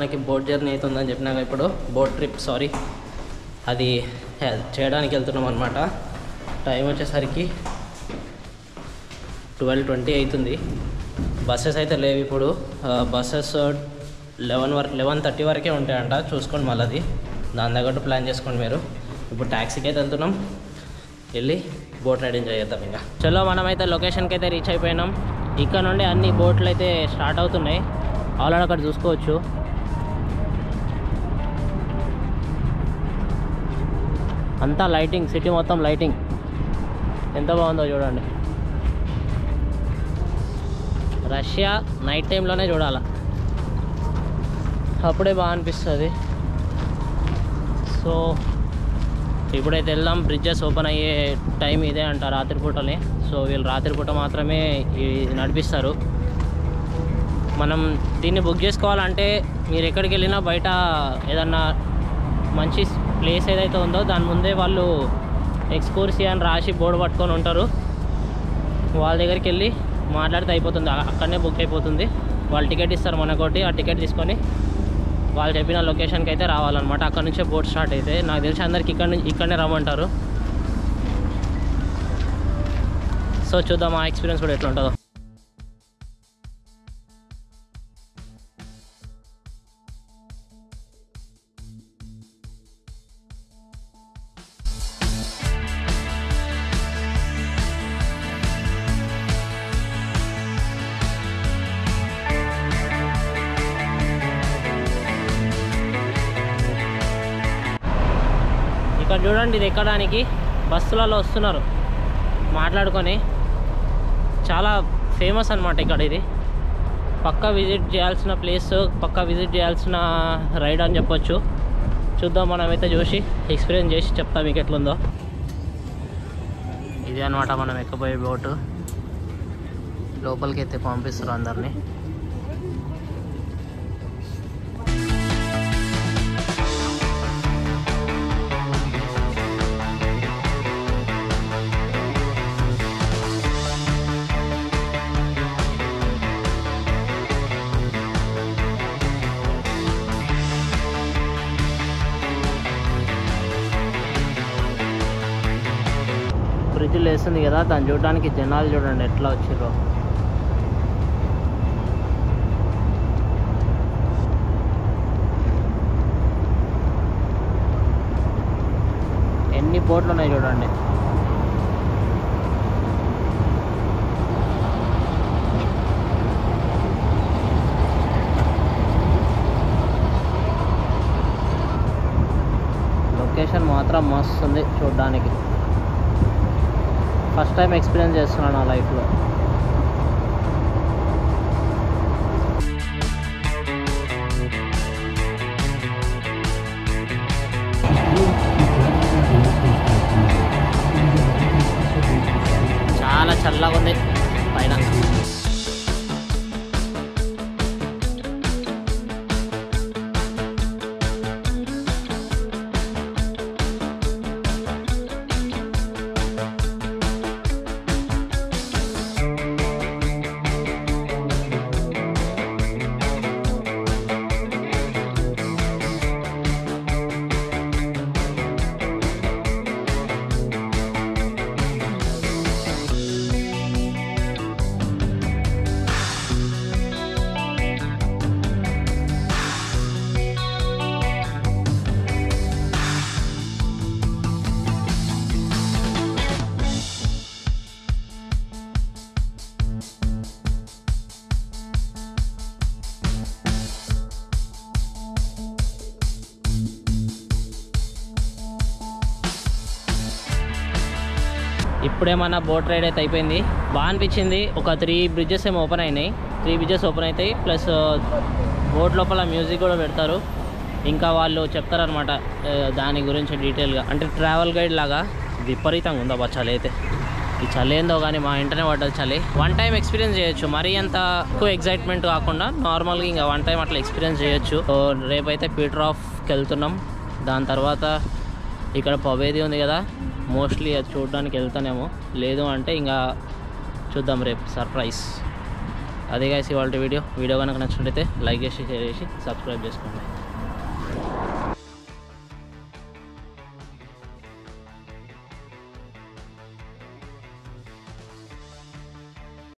మనకి boat journey అవుతుందని చెప్పినాక ఇప్పుడు బోట్ ట్రిప్ అది చేయడానికి వెళ్తున్నాం అనమాట. టైం వచ్చేసరికి 12:20 అవుతుంది. బస్సెస్ అయితే లేవు ఇప్పుడు. బస్సెస్ 11:30 వరకే ఉంటాయంట. చూసుకోండి మళ్ళీ అది, దాని తగ్గట్టు ప్లాన్ చేసుకోండి మీరు. ఇప్పుడు ట్యాక్సీకి అయితే వెళ్తున్నాం, వెళ్ళి బోట్ రైడింగ్ చేద్దాం. ఇంకా చలో మనమైతే లొకేషన్కి అయితే రీచ్ అయిపోయినాం. ఇక్కడ నుండి అన్ని బోట్లు అయితే స్టార్ట్ అవుతున్నాయి. ఆల్రెడీ అక్కడ చూసుకోవచ్చు. అంతా లైటింగ్, సిటీ మొత్తం లైటింగ్ ఎంత బాగుందో చూడండి. రష్యా నైట్ టైంలోనే చూడాలి, అప్పుడే బాగా అనిపిస్తుంది. సో ఇప్పుడైతే వెళ్దాం. బ్రిడ్జెస్ ఓపెన్ అయ్యే టైం ఇదే అంట, రాత్రిపూటనే. సో వీళ్ళు రాత్రిపూట మాత్రమే నడిపిస్తారు. మనం దీన్ని బుక్ చేసుకోవాలంటే మీరు ఎక్కడికి వెళ్ళినా బయట ఏదన్నా మంచి ప్లేస్ ఏదైతే ఉందో దాని ముందే వాళ్ళు ఎక్స్కూర్సీ అని రాసి బోర్డు పట్టుకొని ఉంటారు. వాళ్ళ దగ్గరికి వెళ్ళి మాట్లాడితే అయిపోతుంది, అక్కడనే బుక్ అయిపోతుంది. వాళ్ళు టికెట్ ఇస్తారు మనకోటి, ఆ టికెట్ తీసుకొని వాళ్ళు చెప్పిన లొకేషన్కి అయితే రావాలన్నమాట. అక్కడ నుంచే బోట్ స్టార్ట్ అయితే నాకు తెలిసి అందరికి ఇక్కడనే రమ్మంటారు. సో చూద్దాం ఆ ఎక్స్పీరియన్స్ కూడా ఎట్లా ఉంటుందో. ఇక్కడ చూడండి, ఇది ఎక్కడానికి బస్సులలో వస్తున్నారు మాట్లాడుకొని. చాలా ఫేమస్ అనమాట ఇక్కడ. ఇది పక్కా విజిట్ చేయాల్సిన ప్లేస్, పక్కా విజిట్ చేయాల్సిన రైడ్ అని చెప్పొచ్చు. చూద్దాం, మనమైతే చూసి ఎక్స్పీరియన్స్ చేసి చెప్తాం మీకు ఎట్లుందో. ఇది అనమాట మనం ఎక్కబోయే బోటు. లోపలికి అయితే పంపిస్తారు అందరినీ. బ్రిడ్జ్ లేస్తుంది కదా, దాన్ని చూడడానికి జనాలు చూడండి ఎట్లా వచ్చిర్రో. ఎన్ని బోట్లు ఉన్నాయి చూడండి. లొకేషన్ మాత్రం మస్తు ఉంది చూడడానికి. ఫస్ట్ టైం ఎక్స్పీరియన్స్ చేస్తున్నాను నా లైఫ్లో. చాలా చల్లగా ఉంది పైన. ఇప్పుడేమన్నా బోట్ రైడ్ అయితే అయిపోయింది, బాగా అనిపించింది. ఒక 3 బ్రిడ్జెస్ ఏమో ఓపెన్ అయినాయి. 3 బ్రిడ్జెస్ ఓపెన్ అవుతాయి, ప్లస్ బోట్ లోపల మ్యూజిక్ కూడా పెడతారు. ఇంకా వాళ్ళు చెప్తారనమాట దాని గురించి డీటెయిల్గా, అంటే ట్రావెల్ గైడ్ లాగా. విపరీతంగా ఉందా చలి అయితే. ఈ చలి ఏందో కానీ మా ఇంటనే పడ్డది చలి. 1 టైం ఎక్స్పీరియన్స్ చేయొచ్చు, మరీ అంత ఎక్కువ ఎగ్జైట్మెంట్ కాకుండా నార్మల్గా ఇంకా 1 టైం అట్లా ఎక్స్పీరియన్స్ చేయొచ్చు. రేపైతే పీటర్హాఫ్కి వెళ్తున్నాం. దాని తర్వాత ఇక్కడ పవేది ఉంది కదా, మోస్ట్లీ అది చూడడానికి వెళ్తానేమో, లేదు అంటే ఇంకా చూద్దాం రేపు సర్ప్రైజ్. అదే గైస్ ఇవాళ వీడియో కనుక నచ్చినట్లయితే లైక్ చేసి షేర్ చేసి సబ్స్క్రైబ్ చేసుకోండి.